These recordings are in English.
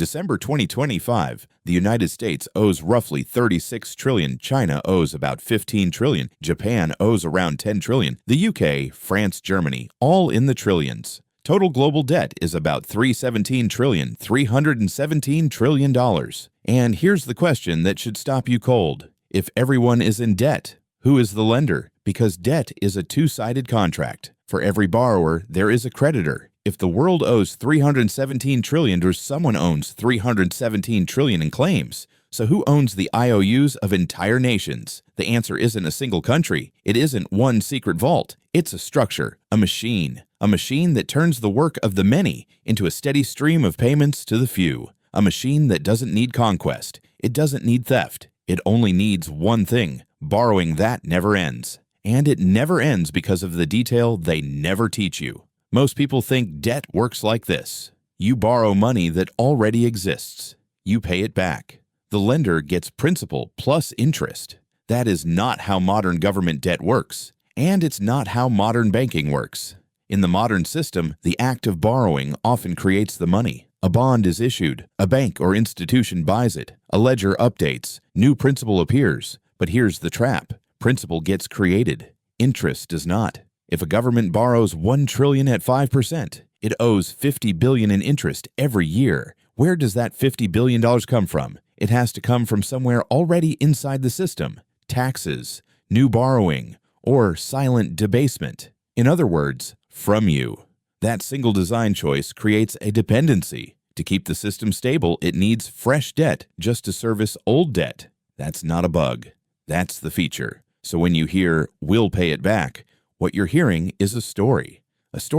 December 2025, the United States owes roughly 36 trillion, China owes about 15 trillion, Japan owes around 10 trillion, the UK, France, Germany, all in the trillions. Total global debt is about $317 trillion. And here's the question that should stop you cold. If everyone is in debt, who is the lender? Because debt is a two-sided contract. For every borrower, there is a creditor. If the world owes $317 trillion, or someone owns $317 trillion in claims. So who owns the IOUs of entire nations? The answer isn't a single country. It isn't one secret vault. It's a structure, a machine that turns the work of the many into a steady stream of payments to the few. A machine that doesn't need conquest. It doesn't need theft. It only needs one thing. Borrowing that never ends. And it never ends because of the detail they never teach you. Most people think debt works like this. You borrow money that already exists. You pay it back. The lender gets principal plus interest. That is not how modern government debt works. And it's not how modern banking works. In the modern system, the act of borrowing often creates the money. A bond is issued. A bank or institution buys it. A ledger updates. New principal appears. But here's the trap. Principal gets created. Interest does not. If a government borrows $1 trillion at 5%, it owes $50 billion in interest every year. Where does that $50 billion come from? It has to come from somewhere already inside the system. Taxes, new borrowing, or silent debasement. In other words, from you. That single design choice creates a dependency. To keep the system stable, it needs fresh debt just to service old debt. That's not a bug. That's the feature. So when you hear, "we'll pay it back," what you're hearing is a story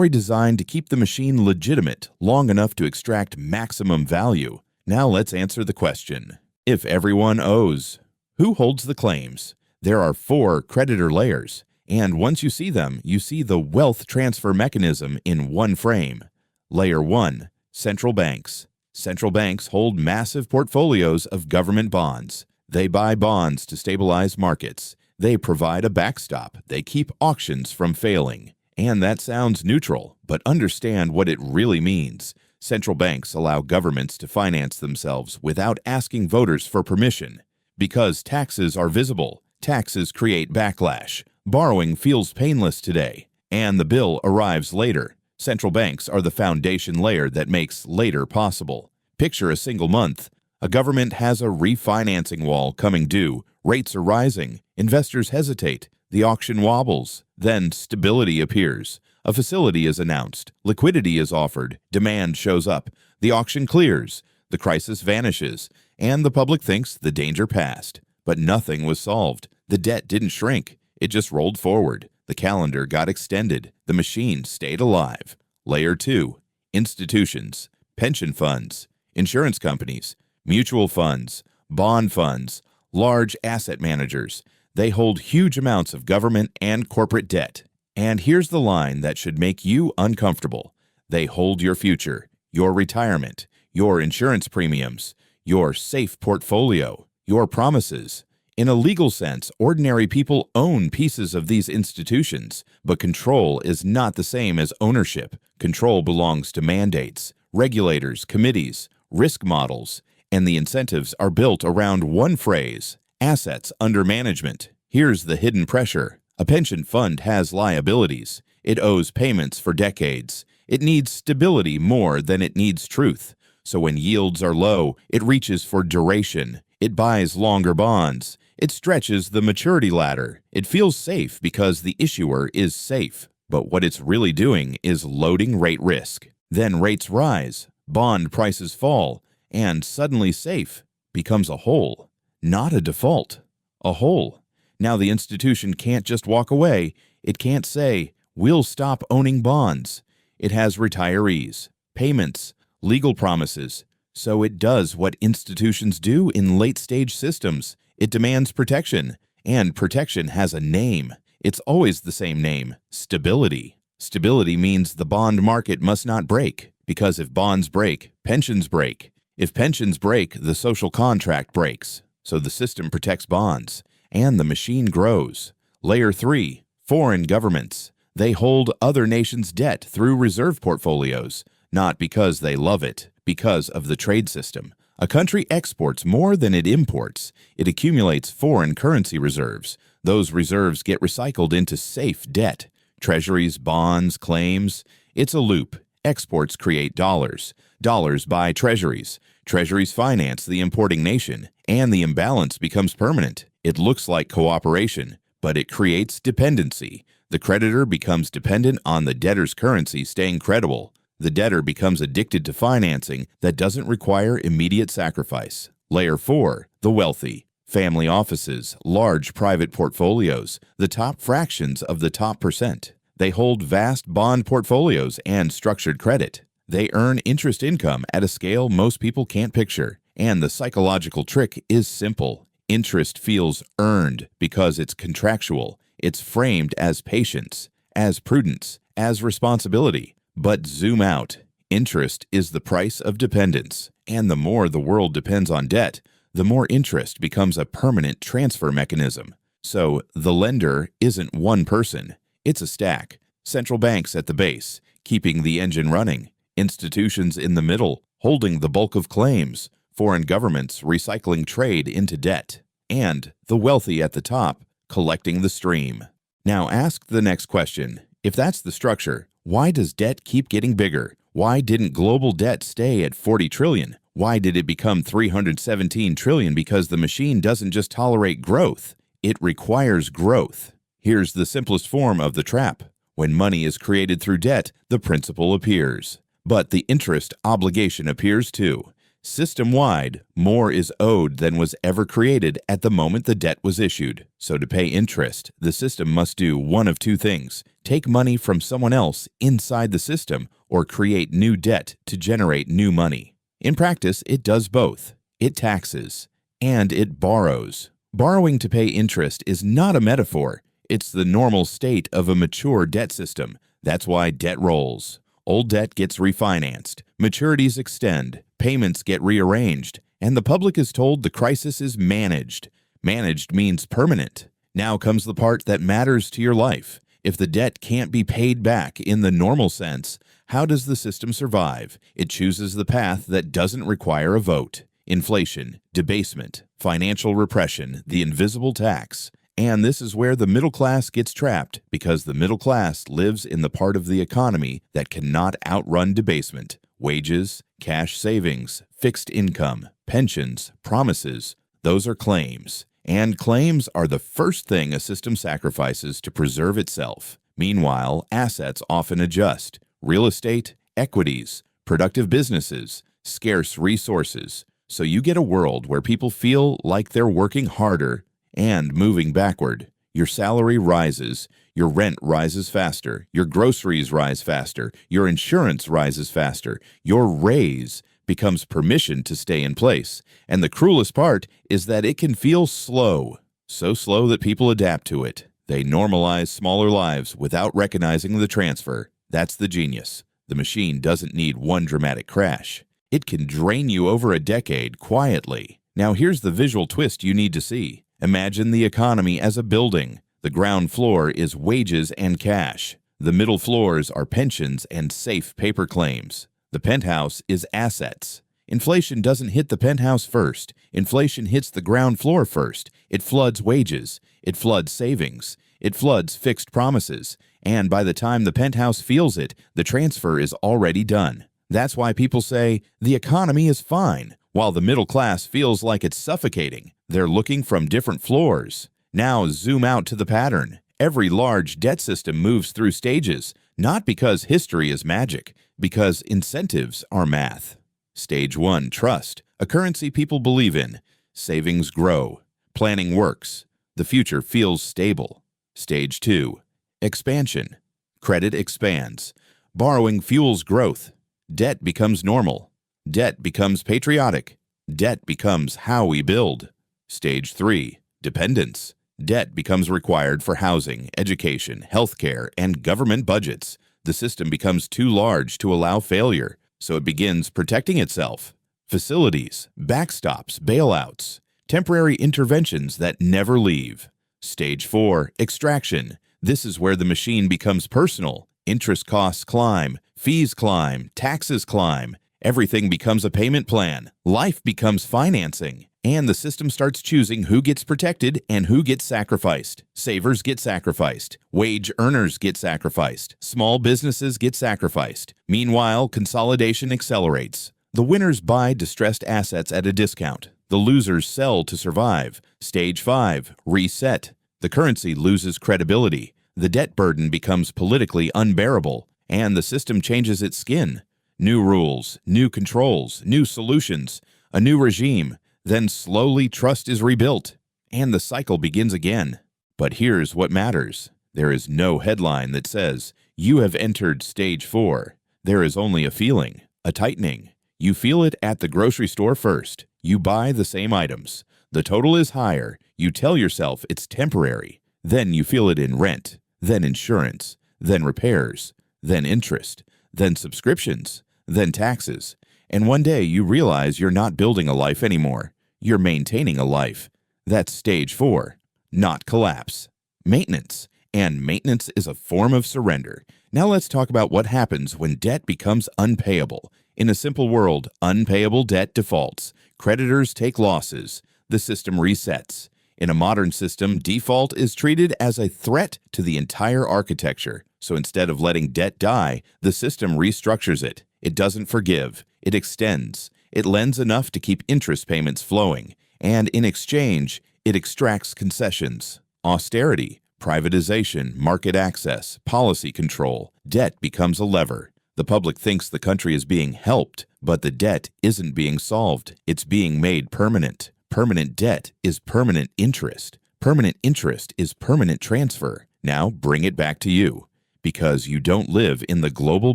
designed to keep the machine legitimate long enough to extract maximum value. Now let's answer the question. If everyone owes, who holds the claims? There are 4 creditor layers, and once you see them, you see the wealth transfer mechanism in one frame. Layer 1, central banks. Central banks hold massive portfolios of government bonds. They buy bonds to stabilize markets. They provide a backstop. They keep auctions from failing. And that sounds neutral, but understand what it really means. Central banks allow governments to finance themselves without asking voters for permission. Because taxes are visible, taxes create backlash. Borrowing feels painless today, and the bill arrives later. Central banks are the foundation layer that makes later possible. Picture a single month. A government has a refinancing wall coming due. Rates are rising. Investors hesitate. The auction wobbles. Then stability appears. A facility is announced. Liquidity is offered. Demand shows up. The auction clears. The crisis vanishes. And the public thinks the danger passed. But nothing was solved. The debt didn't shrink. It just rolled forward. The calendar got extended. The machine stayed alive. Layer 2. Institutions. Pension funds. Insurance companies. Mutual funds. Bond funds. Large asset managers. They hold huge amounts of government and corporate debt. And here's the line that should make you uncomfortable. They hold your future, your retirement, your insurance premiums, your safe portfolio, your promises. In a legal sense, ordinary people own pieces of these institutions, but control is not the same as ownership. Control belongs to mandates, regulators, committees, risk models, and the incentives are built around one phrase: assets under management. Here's the hidden pressure. A pension fund has liabilities. It owes payments for decades. It needs stability more than it needs truth. So when yields are low, it reaches for duration. It buys longer bonds. It stretches the maturity ladder. It feels safe because the issuer is safe. But what it's really doing is loading rate risk. Then rates rise, bond prices fall, and suddenly safe becomes a hole. Not a default, a hole. Now the institution can't just walk away. It can't say, "we'll stop owning bonds." It has retirees, payments, legal promises. So it does what institutions do in late-stage systems. It demands protection, and protection has a name. It's always the same name: stability. Stability means the bond market must not break, because if bonds break, pensions break. If pensions break, the social contract breaks. So the system protects bonds, and the machine grows. Layer 3, foreign governments. They hold other nations' debt through reserve portfolios, not because they love it, because of the trade system. A country exports more than it imports. It accumulates foreign currency reserves. Those reserves get recycled into safe debt. Treasuries, bonds, claims. It's a loop. Exports create dollars. Dollars buy treasuries. Treasuries finance the importing nation, and the imbalance becomes permanent. It looks like cooperation, but it creates dependency. The creditor becomes dependent on the debtor's currency staying credible. The debtor becomes addicted to financing that doesn't require immediate sacrifice. Layer 4, the wealthy. Family offices, large private portfolios, the top fractions of the top percent. They hold vast bond portfolios and structured credit. They earn interest income at a scale most people can't picture. And the psychological trick is simple. Interest feels earned because it's contractual. It's framed as patience, as prudence, as responsibility. But zoom out. Interest is the price of dependence. And the more the world depends on debt, the more interest becomes a permanent transfer mechanism. So the lender isn't one person. It's a stack. Central banks at the base, keeping the engine running. Institutions in the middle, holding the bulk of claims. Foreign governments recycling trade into debt. And the wealthy at the top, collecting the stream. Now ask the next question. If that's the structure, why does debt keep getting bigger? Why didn't global debt stay at 40 trillion? Why did it become 317 trillion? Because the machine doesn't just tolerate growth, it requires growth. Here's the simplest form of the trap. When money is created through debt, the principal appears. But the interest obligation appears too. System-wide, more is owed than was ever created at the moment the debt was issued. So to pay interest, the system must do one of two things: take money from someone else inside the system or create new debt to generate new money. In practice, it does both. It taxes and it borrows. Borrowing to pay interest is not a metaphor. It's the normal state of a mature debt system. That's why debt rolls. Old debt gets refinanced, maturities extend, payments get rearranged, and the public is told the crisis is managed. Managed means permanent. Now comes the part that matters to your life. If the debt can't be paid back in the normal sense, how does the system survive? It chooses the path that doesn't require a vote. Inflation, debasement, financial repression, the invisible tax. And this is where the middle class gets trapped, because the middle class lives in the part of the economy that cannot outrun debasement. Wages, cash savings, fixed income, pensions, promises, those are claims. And claims are the first thing a system sacrifices to preserve itself. Meanwhile, assets often adjust. Real estate, equities, productive businesses, scarce resources. So you get a world where people feel like they're working harder and moving backward. Your salary rises, your rent rises faster, your groceries rise faster, your insurance rises faster, your raise becomes permission to stay in place. And the cruelest part is that it can feel slow, so slow that people adapt to it. They normalize smaller lives without recognizing the transfer. That's the genius. The machine doesn't need one dramatic crash. It can drain you over a decade quietly. Now here's the visual twist you need to see. Imagine the economy as a building. The ground floor is wages and cash. The middle floors are pensions and safe paper claims. The penthouse is assets. Inflation doesn't hit the penthouse first. Inflation hits the ground floor first. It floods wages. It floods savings. It floods fixed promises. And by the time the penthouse feels it, the transfer is already done. That's why people say the economy is fine, while the middle class feels like it's suffocating. They're looking from different floors. Now zoom out to the pattern. Every large debt system moves through stages, not because history is magic, because incentives are math. Stage 1, trust, a currency people believe in. Savings grow. Planning works. The future feels stable. Stage 2, expansion. Credit expands. Borrowing fuels growth. Debt becomes normal. Debt becomes patriotic. Debt becomes how we build. Stage 3, dependence. Debt becomes required for housing, education, healthcare, and government budgets. The system becomes too large to allow failure, so it begins protecting itself. Facilities, backstops, bailouts, temporary interventions that never leave. Stage 4, extraction. This is where the machine becomes personal. Interest costs climb, fees climb, taxes climb, Everything becomes a payment plan. Life becomes financing. And the system starts choosing who gets protected and who gets sacrificed. Savers get sacrificed. Wage earners get sacrificed. Small businesses get sacrificed. Meanwhile, consolidation accelerates. The winners buy distressed assets at a discount. The losers sell to survive. Stage 5, reset. The currency loses credibility. The debt burden becomes politically unbearable. And the system changes its skin. New rules, new controls, new solutions, a new regime. Then slowly trust is rebuilt, and the cycle begins again. But here's what matters. There is no headline that says, "You have entered stage 4. There is only a feeling, a tightening. You feel it at the grocery store first. You buy the same items. The total is higher. You tell yourself it's temporary. Then you feel it in rent, then insurance, then repairs, then interest, then subscriptions, then taxes. And one day you realize you're not building a life anymore. You're maintaining a life. That's stage 4, not collapse. Maintenance. And maintenance is a form of surrender. Now let's talk about what happens when debt becomes unpayable. In a simple world, unpayable debt defaults. Creditors take losses. The system resets. In a modern system, default is treated as a threat to the entire architecture. So instead of letting debt die, the system restructures it. It doesn't forgive. It extends. It lends enough to keep interest payments flowing. And in exchange, it extracts concessions. Austerity, privatization, market access, policy control. Debt becomes a lever. The public thinks the country is being helped, but the debt isn't being solved. It's being made permanent. Permanent debt is permanent interest. Permanent interest is permanent transfer. Now bring it back to you. Because you don't live in the global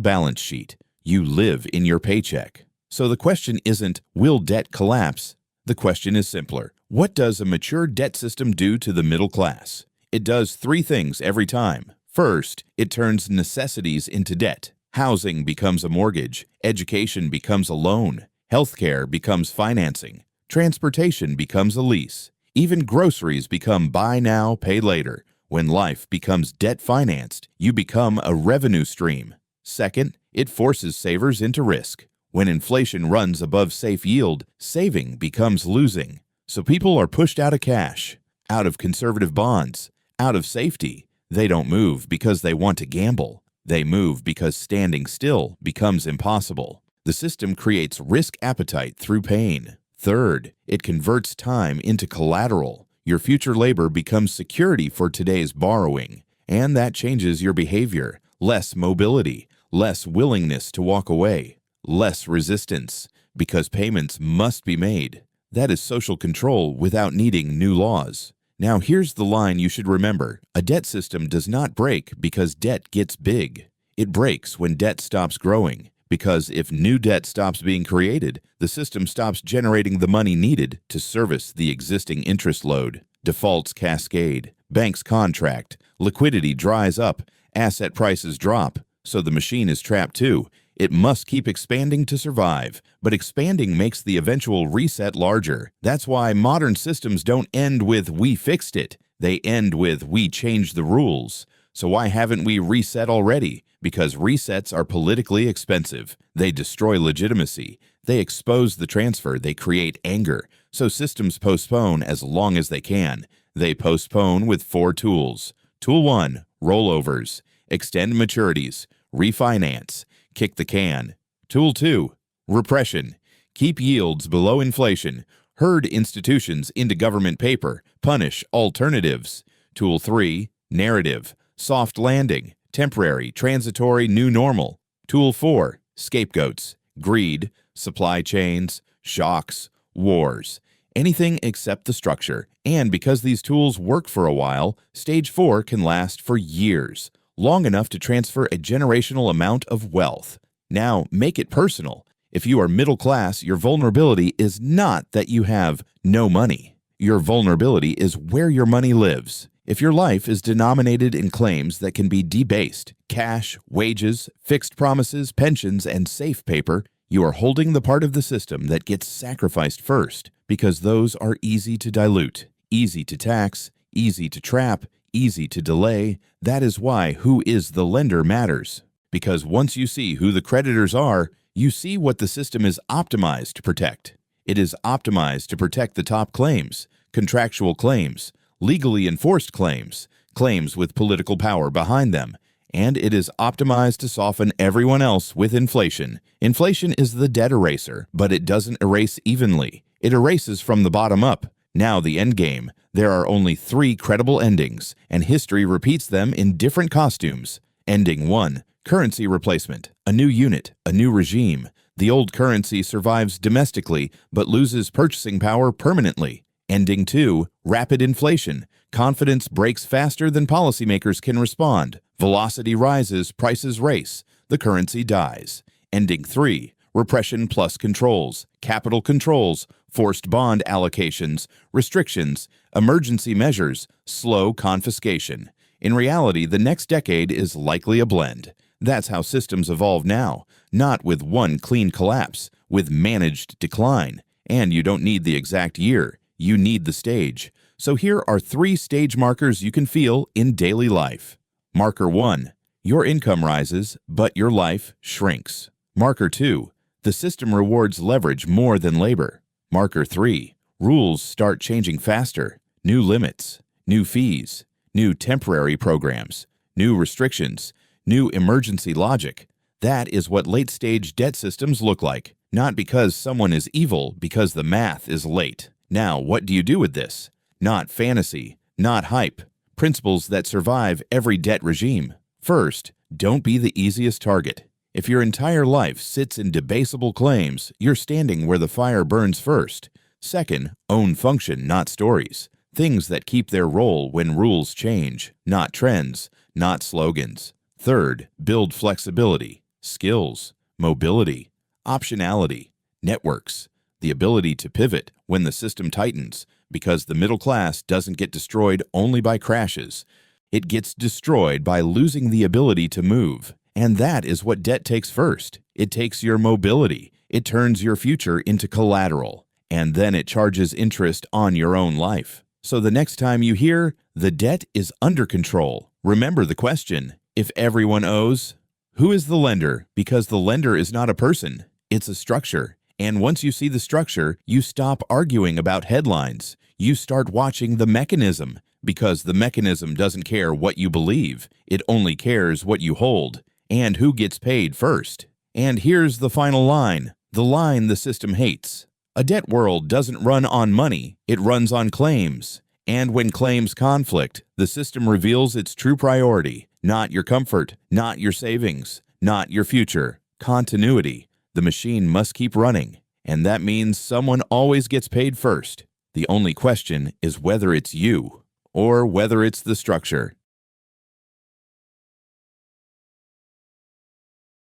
balance sheet. You live in your paycheck. So the question isn't, will debt collapse? The question is simpler. What does a mature debt system do to the middle class? It does 3 things every time. First, it turns necessities into debt. Housing becomes a mortgage. Education becomes a loan. Healthcare becomes financing. Transportation becomes a lease. Even groceries become buy now, pay later. When life becomes debt financed, you become a revenue stream. Second, it forces savers into risk. When inflation runs above safe yield, saving becomes losing. So people are pushed out of cash, out of conservative bonds, out of safety. They don't move because they want to gamble. They move because standing still becomes impossible. The system creates risk appetite through pain. Third, it converts time into collateral. Your future labor becomes security for today's borrowing. And that changes your behavior. Less mobility, less willingness to walk away, less resistance, because payments must be made. That is social control without needing new laws. Now here's the line you should remember. A debt system does not break because debt gets big. It breaks when debt stops growing. Because if new debt stops being created, the system stops generating the money needed to service the existing interest load. Defaults cascade, banks contract, liquidity dries up, asset prices drop, so the machine is trapped too. It must keep expanding to survive, but expanding makes the eventual reset larger. That's why modern systems don't end with "we fixed it." They end with "we changed the rules." So why haven't we reset already? Because resets are politically expensive. They destroy legitimacy. They expose the transfer. They create anger. So systems postpone as long as they can. They postpone with 4 tools. Tool 1, rollovers. Extend maturities. Refinance. Kick the can. Tool 2, repression. Keep yields below inflation. Herd institutions into government paper. Punish alternatives. Tool 3, narrative. Soft landing. Temporary, transitory, new normal. Tool 4, scapegoats. Greed, supply chains, shocks, wars. Anything except the structure. And because these tools work for a while, stage 4 can last for years. Long enough to transfer a generational amount of wealth. Now, make it personal. If you are middle class, your vulnerability is not that you have no money. Your vulnerability is where your money lives. If your life is denominated in claims that can be debased, cash, wages, fixed promises, pensions, and safe paper, you are holding the part of the system that gets sacrificed first, because those are easy to dilute, easy to tax, easy to trap, easy to delay. That is why who is the lender matters. Because once you see who the creditors are, you see what the system is optimized to protect. It is optimized to protect the top claims, contractual claims, legally enforced claims, claims with political power behind them, and it is optimized to soften everyone else with inflation. Inflation is the debt eraser, but it doesn't erase evenly. It erases from the bottom up. Now the end game. There are only 3 credible endings, and history repeats them in different costumes. Ending 1. Currency replacement. A new unit, a new regime. The old currency survives domestically, but loses purchasing power permanently. Ending 2. Rapid inflation. Confidence breaks faster than policymakers can respond. Velocity rises, prices race. The currency dies. Ending 3. Repression plus controls. Capital controls, forced bond allocations, restrictions, emergency measures, slow confiscation. In reality, the next decade is likely a blend. That's how systems evolve now, not with one clean collapse, with managed decline. And you don't need the exact year, you need the stage. So here are 3 stage markers you can feel in daily life. Marker 1. Your income rises, but your life shrinks. Marker 2. The system rewards leverage more than labor. Marker 3. Rules start changing faster. New limits, new fees, new temporary programs, new restrictions, new emergency logic. That is what late-stage debt systems look like. Not because someone is evil, because the math is late. Now, what do you do with this? Not fantasy, not hype. Principles that survive every debt regime. First, don't be the easiest target. If your entire life sits in debasable claims, you're standing where the fire burns first. Second, own function, not stories. Things that keep their role when rules change, not trends, not slogans. Third, build flexibility, skills, mobility, optionality, networks, the ability to pivot when the system tightens, because the middle class doesn't get destroyed only by crashes. It gets destroyed by losing the ability to move. And that is what debt takes first. It takes your mobility. It turns your future into collateral. And then it charges interest on your own life. So the next time you hear, the debt is under control, remember the question, if everyone owes, who is the lender? Because the lender is not a person, it's a structure. And once you see the structure, you stop arguing about headlines. You start watching the mechanism, because the mechanism doesn't care what you believe. It only cares what you hold. And who gets paid first. And here's the final line, the line the system hates. A debt world doesn't run on money, it runs on claims. And when claims conflict, the system reveals its true priority, not your comfort, not your savings, not your future. Continuity. The machine must keep running, and that means someone always gets paid first. The only question is whether it's you or whether it's the structure.